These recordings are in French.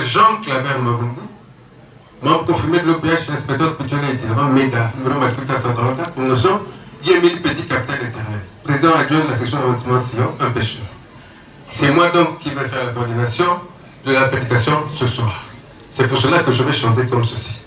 Jean Claver Mavungu, membre confirmé de l'OPH, inspecteur spirituel et itinérant MEDA, numéro matricule 434, pour nos gens, Guy-Émile Petit, capitaine éternel, président adjoint de la section d'arrondissement Sion, un pêcheur. C'est moi donc qui vais faire la coordination de la prédication ce soir. C'est pour cela que je vais chanter comme ceci.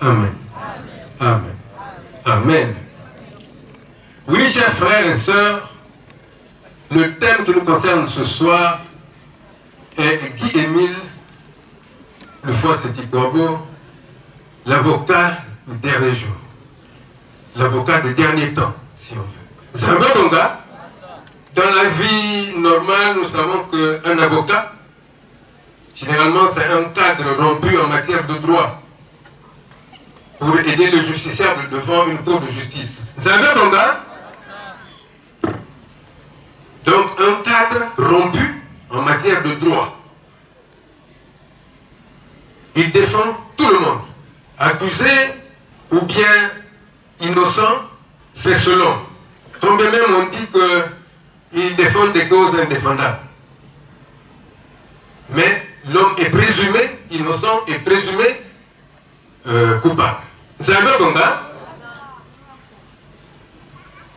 Amen. Amen. Amen. Oui, chers frères et sœurs, le thème qui nous concerne ce soir est Guy-Émile Le Foy Seti-Kwabo, l'avocat du dernier jour, l'avocat des derniers temps, si on veut. Zamba Bonga, dans la vie normale, nous savons qu'un avocat, généralement, c'est un cadre rompu en matière de droit pour aider le justiciable devant une cour de justice. Zamba Bonga, donc un cadre rompu en matière de droit. Il défend tout le monde. Accusé ou bien innocent, c'est selon. Quand bien même on dit qu'il défend des causes indéfendables. Mais l'homme est présumé innocent et présumé coupable. Zamba Bonga.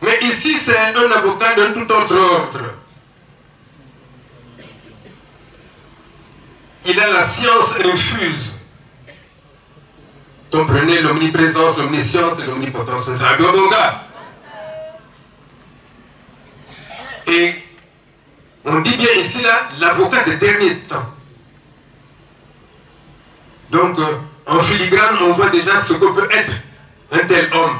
Mais ici, c'est un avocat d'un tout autre ordre. Il a la science infuse. Comprenez l'omniprésence, l'omniscience et l'omnipotence. Zamba Bonga. Et on dit bien ici, là, l'avocat des derniers temps. Donc, en filigrane, on voit déjà ce que peut être un tel homme.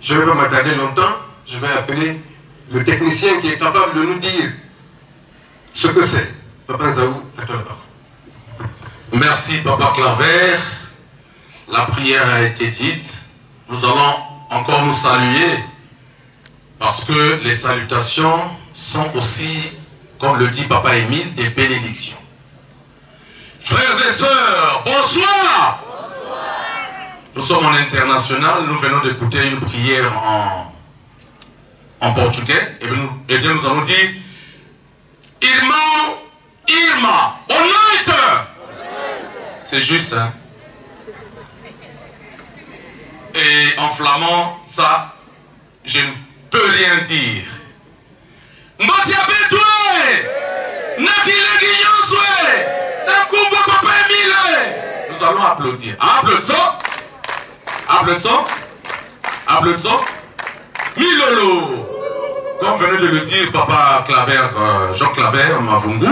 Je ne vais pas m'attarder longtemps, je vais appeler le technicien qui est capable de nous dire ce que c'est. Papa Zaou, à toi. Merci Papa Claver. La prière a été dite. Nous allons encore nous saluer parce que les salutations sont aussi, comme le dit Papa Émile, des bénédictions. Frères et sœurs, bonsoir. Nous sommes en international, nous venons d'écouter une prière en portugais. Et bien nous allons dire Irmão, Irma, boa noite. C'est juste, hein? Et en flamand, ça, je ne peux rien dire. Nous allons applaudir. Applaudissons. Applaudissons. Applaudissons. Milolo. Comme venait de le dire Papa Claver, Jean Claver Mavungu,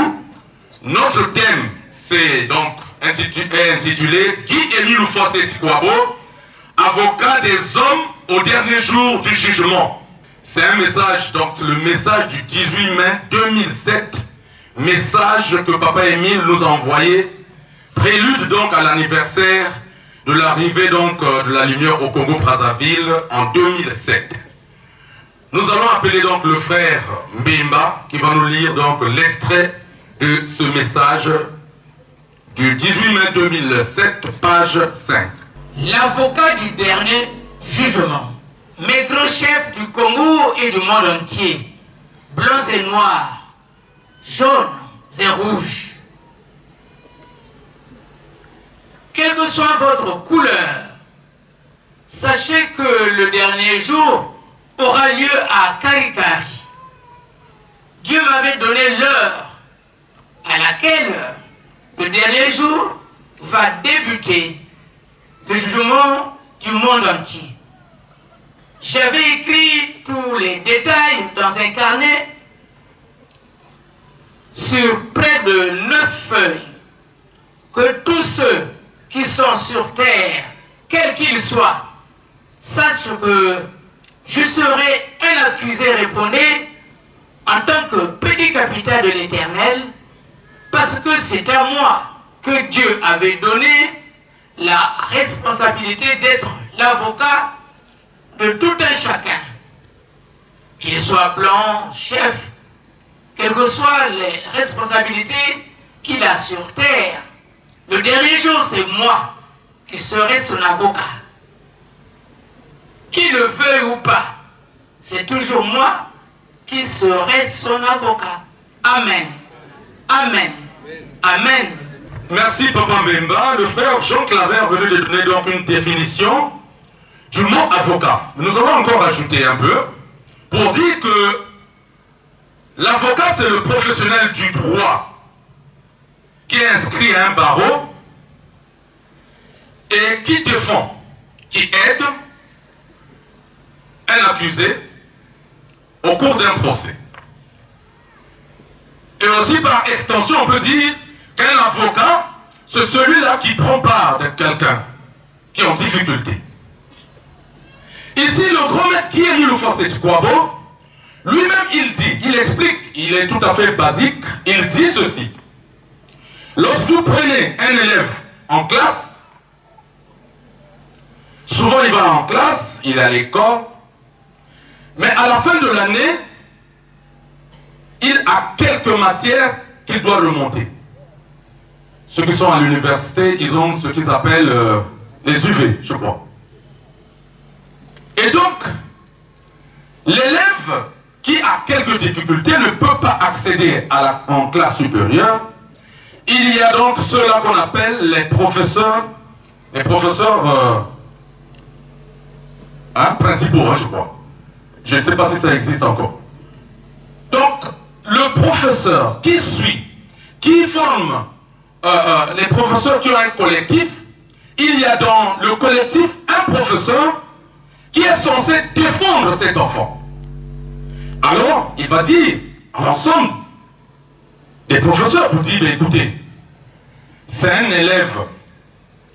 notre thème c'est donc intitulé Guy-Émile Le Foy Seti-Kwabo, avocat des hommes au dernier jour du jugement. C'est un message, donc le message du 18 mai 2007, message que Papa Émile nous a envoyé, prélude donc à l'anniversaire de l'arrivée donc de la lumière au Congo-Brazzaville en 2007. Nous allons appeler donc le frère Mbimba qui va nous lire donc l'extrait de ce message du 18 mai 2007, page 5. L'avocat du dernier jugement, maître chef du Congo et du monde entier, blancs et noirs, jaunes et rouges. Quelle que soit votre couleur, sachez que le dernier jour aura lieu à Karikari. Dieu m'avait donné l'heure à laquelle le dernier jour va débuter le jugement du monde entier. J'avais écrit tous les détails dans un carnet sur près de 9 feuilles, que tous ceux qui sont sur terre, quels qu'ils soient, sachent que je serai un accusé, répondez, en tant que petit capital de l'Éternel, parce que c'est à moi que Dieu avait donné la responsabilité d'être l'avocat de tout un chacun, qu'il soit blanc, chef, quelles que soient les responsabilités qu'il a sur terre. Le dernier jour, c'est moi qui serai son avocat. Qu'il le veuille ou pas, c'est toujours moi qui serai son avocat. Amen. Amen. Amen. Merci Papa Mbemba. Le frère Jean Claver venait de donner donc une définition du mot avocat. Nous allons encore ajouter un peu pour dire que l'avocat, c'est le professionnel du droit qui est inscrit à un barreau et qui défend, qui aide un accusé au cours d'un procès. Et aussi par extension, on peut dire qu'un avocat, c'est celui-là qui prend part de quelqu'un qui est en difficulté. Ici, le grand maître qui est Milou-Fossé Kwabo, lui-même il dit, il explique, il est tout à fait basique, il dit ceci. Lorsque vous prenez un élève en classe, souvent il va en classe, il est à l'école, mais à la fin de l'année, il a quelques matières qu'il doit remonter. Ceux qui sont à l'université, ils ont ce qu'ils appellent les UV, je crois. Et donc, l'élève qui a quelques difficultés ne peut pas accéder en classe supérieure. Il y a donc ceux-là qu'on appelle les professeurs principaux, je crois. Je ne sais pas si ça existe encore. Donc, le professeur qui suit, qui forme les professeurs qui ont un collectif, il y a dans le collectif un professeur qui est censé défendre cet enfant. Alors, il va dire à l'ensemble des professeurs pour dire, écoutez, c'est un élève,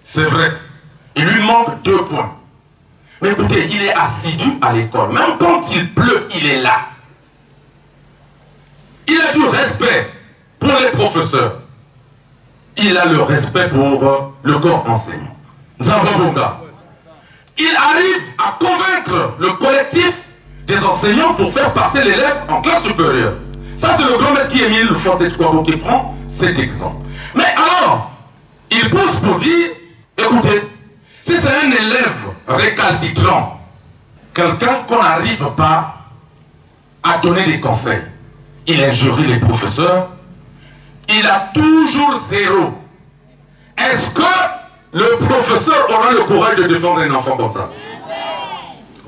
c'est vrai, il lui manque 2 points. Mais écoutez, il est assidu à l'école. Même quand il pleut, il est là. Il a du respect pour les professeurs. Il a le respect pour le corps enseignant. Zababonga. Il arrive à convaincre le collectif des enseignants pour faire passer l'élève en classe supérieure. Ça, c'est le grand maître qui Émile Fossé Kwabo qui prend cet exemple. Mais alors, il pose pour dire, écoutez, si c'est un élève récalcitrant, quelqu'un qu'on n'arrive pas à donner des conseils, il injurie les professeurs, il a toujours 0. Est-ce que le professeur aura le courage de défendre un enfant comme ça?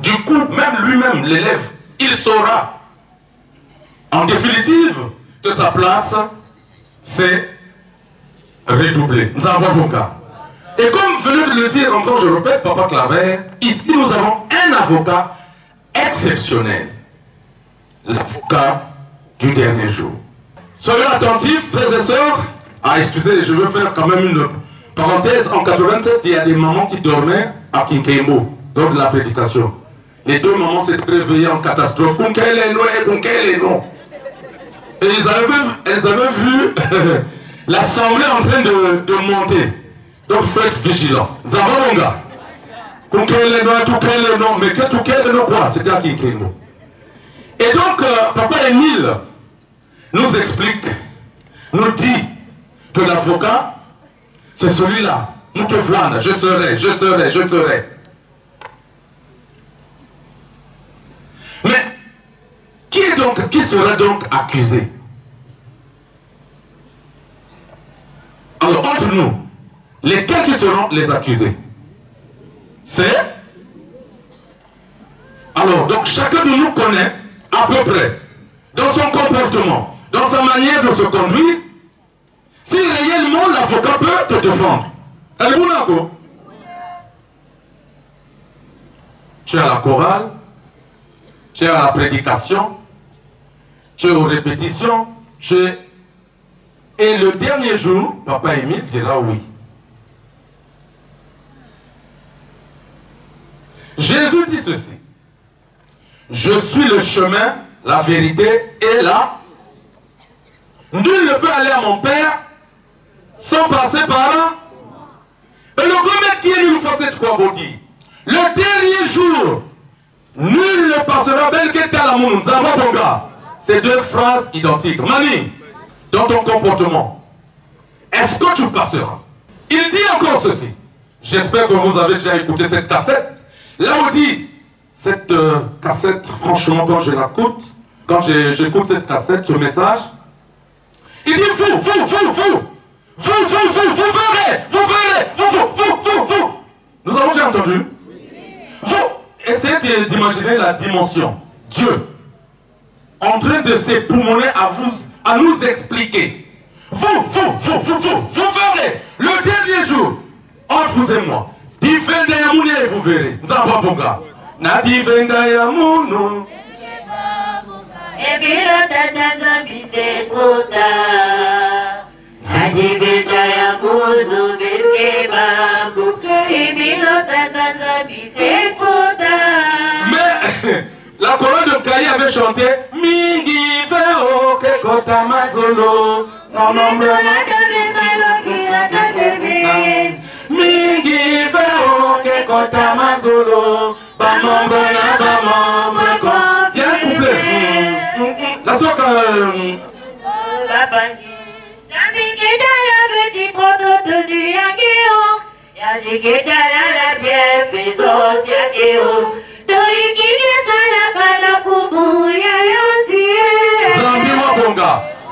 Du coup, même lui-même, l'élève, il saura, en définitive, que sa place, c'est redoubler. Nzababonga. Et comme venez de le dire, encore je répète, Papa Claver, ici nous avons un avocat exceptionnel. L'avocat du dernier jour. Soyons attentifs, frères et sœurs. Ah, excusez, je veux faire quand même une parenthèse. En 87, il y a des mamans qui dormaient à Kinkeimbo, lors de la prédication. Les 2 mamans s'étaient réveillées en catastrophe. Et elles avaient vu l'assemblée en train de monter. Donc faites vigilant. Zabonga. Mais que tout quoi? C'était à Kinkeimbo. Et donc, Papa Émile nous explique, nous dit que l'avocat, c'est celui-là. Nous te voilà, je serai. Mais qui sera donc accusé? Alors, entre nous, lesquels qui seront les accusés? C'est... Alors, donc chacun de nous connaît à peu près, dans son comportement, dans sa manière de se conduire, si réellement l'avocat peut te défendre. tu es à la chorale, tu es à la prédication, tu es aux répétitions, tu es... Et le dernier jour, Papa Émile dira oui. Jésus dit ceci. Je suis le chemin, la vérité et la... Nul ne peut aller à mon Père sans passer par là. Et le grand maître qui est nous faut cette croix body. Le dernier jour, nul ne passera bel que Talamoun, Zababonga. Ces deux phrases identiques. Mani, dans ton comportement, est-ce que tu passeras? Il dit encore ceci. J'espère que vous avez déjà écouté cette cassette. Là où dit, cette cassette, franchement, quand je l'écoute, quand j'écoute cette cassette, ce message, il dit vous verrez. Nous avons déjà entendu? Vous, essayez d'imaginer la dimension. Dieu, en train de s'époumoner à nous expliquer. Vous verrez le dernier jour, entre vous et moi. Divenda ya mune vous verrez. Nzamba bonga. Na divenda ya munu. Et puis le tata c'est trop tard. Na divenda ya munu belke babu. Et puis le tata c'est trop tard. Mais la chorale de Kayi avait chanté Mingi veo ke kota mazolo. Mingi veo ke kota mazolo. Bamombo na bamombo. Viens couplet. La soca.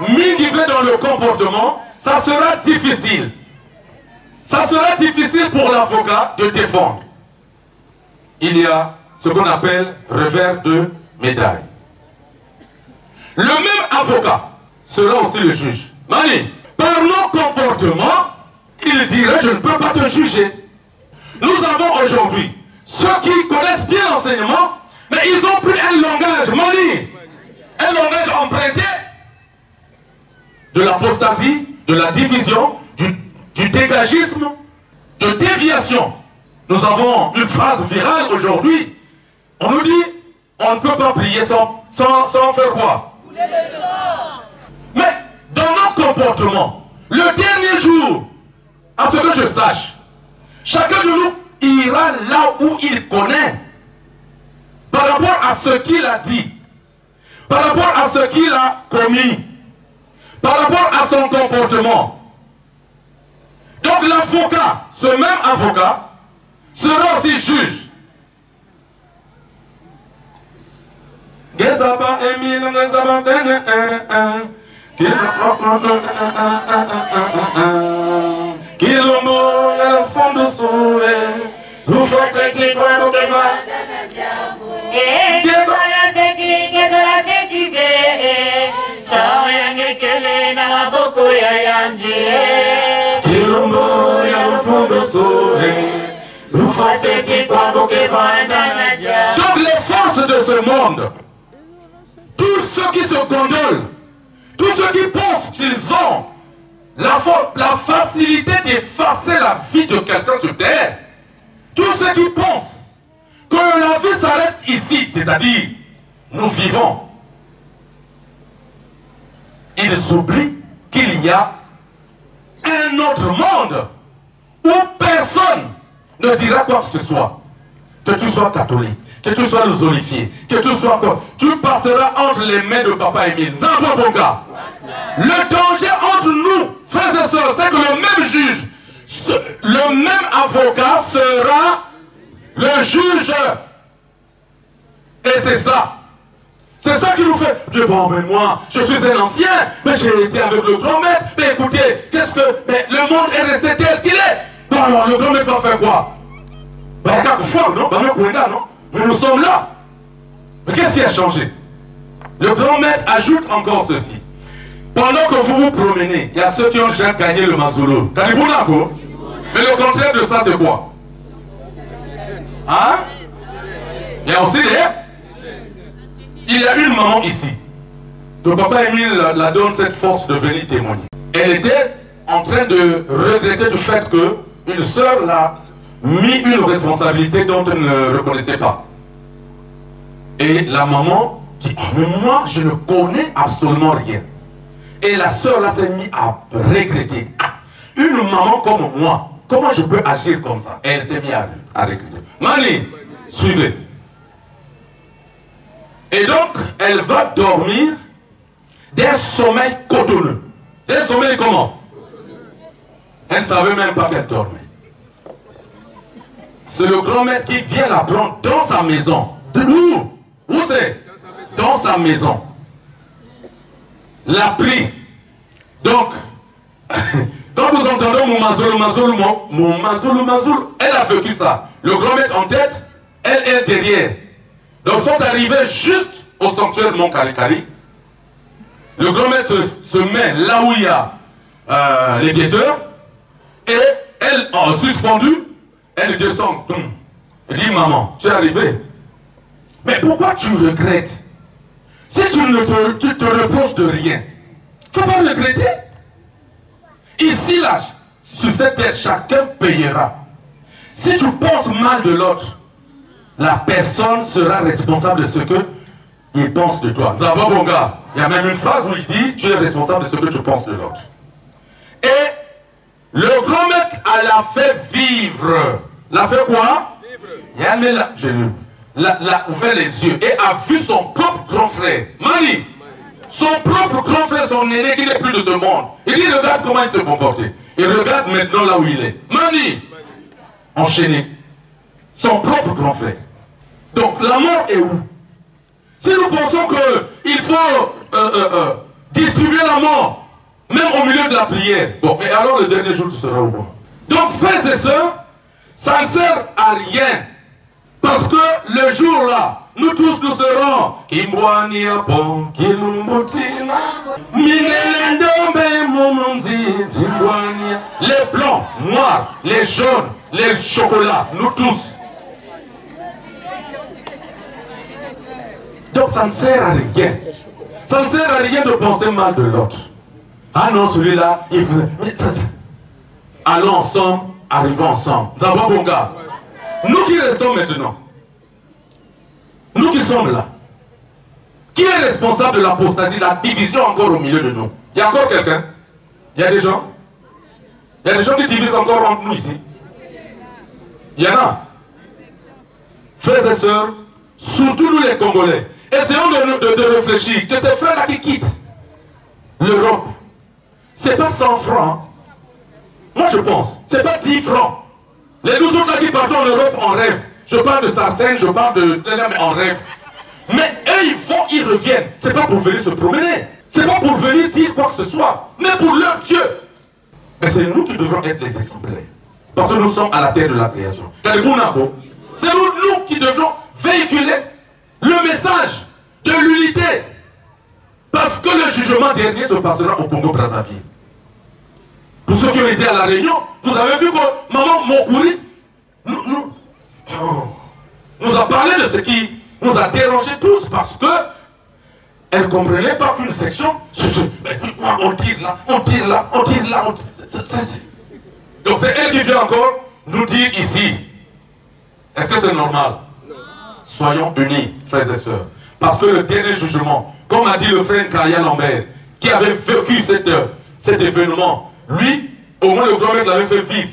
Mingi veut dans le comportement, ça sera difficile. Ça sera difficile pour l'avocat de défendre. Il y a ce qu'on appelle revers de médaille. Le même avocat sera aussi le juge. Mani, par nos comportements, il dirait je ne peux pas te juger. Nous avons aujourd'hui ceux qui connaissent bien l'enseignement, mais ils ont pris un langage, Mani, un langage emprunté de l'apostasie, de la division, du dégagisme, de déviation. Nous avons une phrase virale aujourd'hui. On nous dit, on ne peut pas prier sans faire quoi? Mais dans nos comportements, le dernier jour, à ce que je sache, chacun de nous ira là où il connaît, par rapport à ce qu'il a dit, par rapport à ce qu'il a commis, par rapport à son comportement. Donc l'avocat, ce même avocat, sera aussi juge. Donc les forces de ce monde, tous ceux qui se gondolent, tous ceux qui pensent qu'ils ont la facilité d'effacer la vie de quelqu'un sur terre, tous ceux qui pensent que la vie s'arrête ici, c'est-à-dire nous vivons, ils oublient qu'il y a un autre monde où personne ne dira quoi que ce soit. Que tu sois catholique, que tu sois zolifié, que tu sois quoi. Tu passeras entre les mains de Papa Émile. Le danger entre nous, frères et sœurs, c'est que le même juge, le même avocat sera le juge. Et c'est ça. C'est ça qui nous fait. Dieu, bon, mais moi, je suis un ancien, mais j'ai été avec le grand maître. Mais écoutez, qu'est-ce que. Mais le monde est resté tel qu'il est. Bon, alors, le grand maître va faire quoi? Ben, non? Mais nous sommes là. Mais qu'est-ce qui a changé? Le grand maître ajoute encore ceci. Pendant que vous vous promenez, il y a ceux qui ont déjà gagné le Mazolo. Mais le contraire de ça, c'est quoi? Hein? Il y a aussi des... Il y a une maman ici. Le papa Émile la donne cette force de venir témoigner. Elle était en train de regretter du fait que une sœur l'a mis une responsabilité dont elle ne reconnaissait pas. Et la maman dit, oh, mais moi je ne connais absolument rien. Et la sœur là s'est mise à regretter. Ah, une maman comme moi, comment je peux agir comme ça? Et elle s'est mise à regretter. Mani, suivez. Et donc, elle va dormir d'un sommeil cotonneux. D'un sommeil comment? Elle ne savait même pas qu'elle dormait. C'est le grand-maître qui vient la prendre dans sa maison. De où? Où c'est? Dans sa maison. La prie. Donc, quand vous entendez mon mazoulou, elle a vécu ça. Le grand-maître en tête, elle est derrière. Donc, sont arrivés juste au sanctuaire de Mont Karikari. Le grand-maître se met là où il y a les guetteurs. Et elle, en suspendu, elle descend. Elle dit, maman, tu es arrivé. Mais pourquoi tu regrettes? Si tu te reproches de rien, il ne faut pas regretter. Ici, là, sur cette terre, chacun payera. Si tu penses mal de l'autre, la personne sera responsable de ce qu'il pense de toi. Zababonga, il y a même une phrase où il dit, tu es responsable de ce que tu penses de l'autre. Et le grand mec, elle a fait vivre. L'a fait quoi? Vivre. L'a ouvert les yeux et a vu son propre grand frère. Mani, son propre grand frère, son aîné qui n'est plus de ce monde. Il dit, regarde comment il se comportait. Il regarde maintenant là où il est. Mani, enchaîné. Son propre grand frère. Donc la mort est où? Si nous pensons qu'il faut distribuer la mort, même au milieu de la prière, bon, mais alors le dernier jour tu seras au bon. Donc frères et sœurs, ça ne sert à rien. Parce que le jour là, nous tous nous serons. Les blancs, noirs, les jaunes, les chocolats, nous tous. Donc ça ne sert à rien. Ça ne sert à rien de penser mal de l'autre. Ah non, celui-là, il veut. Allons ensemble, arrivons ensemble. Zababonga. Nous qui restons maintenant, nous qui sommes là, qui est responsable de l'apostasie, de la division encore au milieu de nous? Il y a encore quelqu'un? Il y a des gens? Il y a des gens qui divisent encore entre nous ici? Il y en a. Frères et sœurs, surtout nous les Congolais, essayons de réfléchir que ces frères-là qui quittent l'Europe, c'est pas 100 francs. Moi je pense, c'est pas 10 francs. Les 12 autres là qui partent en Europe en rêve. Je parle de Sarsène, je parle de mais en rêve. Mais eux ils reviennent. C'est pas pour venir se promener. C'est pas pour venir dire quoi que ce soit. Mais pour leur Dieu. Mais c'est nous qui devons être les exemplaires. Parce que nous sommes à la terre de la création. C'est nous qui devons véhiculer le message de l'unité. Parce que le jugement dernier se passera au Congo-Brazzaville. Pour ceux qui ont été à la Réunion, vous avez vu que maman Mokouri nous a parlé de ce qui nous a dérangés tous parce que elle ne comprenait pas qu'une section, on tire là, on tire là, on tire là. Donc c'est elle qui vient encore nous dire ici. Est-ce que c'est normal? Soyons unis, frères et sœurs. Parce que le dernier jugement, comme a dit le frère Kaya Lambert, qui avait vécu cet événement, lui, au moins le grand-mère l'avait fait vivre.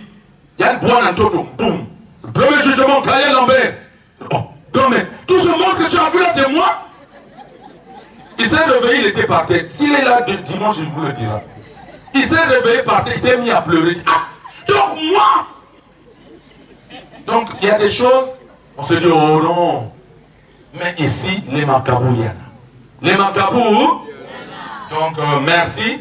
Il y a une boîte en toto, boum. Le premier jugement, Kaya Lambert. Oh, grand-mère, tout ce monde que tu as vu là, c'est moi. Il s'est réveillé, il était par terre. S'il est là dimanche, il vous le dira. Il s'est réveillé par terre, il s'est mis à pleurer. Ah, donc moi. Donc il y a des choses, on se dit, oh non. Mais ici, les Makabou, il y en a. Les Makabou, donc merci.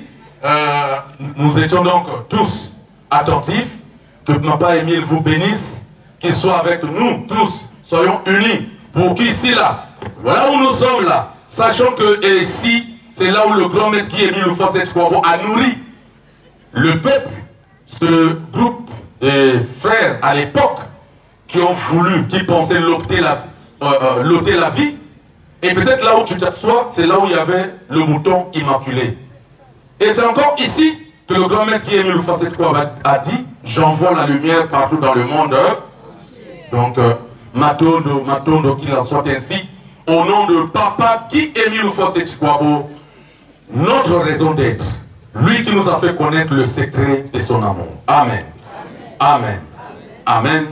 Nous étions donc tous attentifs. Que Papa Émile vous bénisse. Qu'il soit avec nous tous. Soyons unis. Pour qu'ici, là, voilà où nous sommes là. Sachant que ici, c'est là où le grand maître qui est mis le Fossé a nourri le peuple. Ce groupe de frères à l'époque qui ont voulu, qui pensaient l'opter l'ôter la vie. Et peut-être là où tu t'assois, c'est là où il y avait le mouton immaculé. Et c'est encore ici que le grand maître qui est Émile Houphouët-Boigny a dit, j'envoie la lumière partout dans le monde. Donc, Matondo, qu'il en soit ainsi, au nom de Papa qui est Émile Houphouët-Boigny, notre raison d'être, lui qui nous a fait connaître le secret de son amour. Amen. Amen. Amen.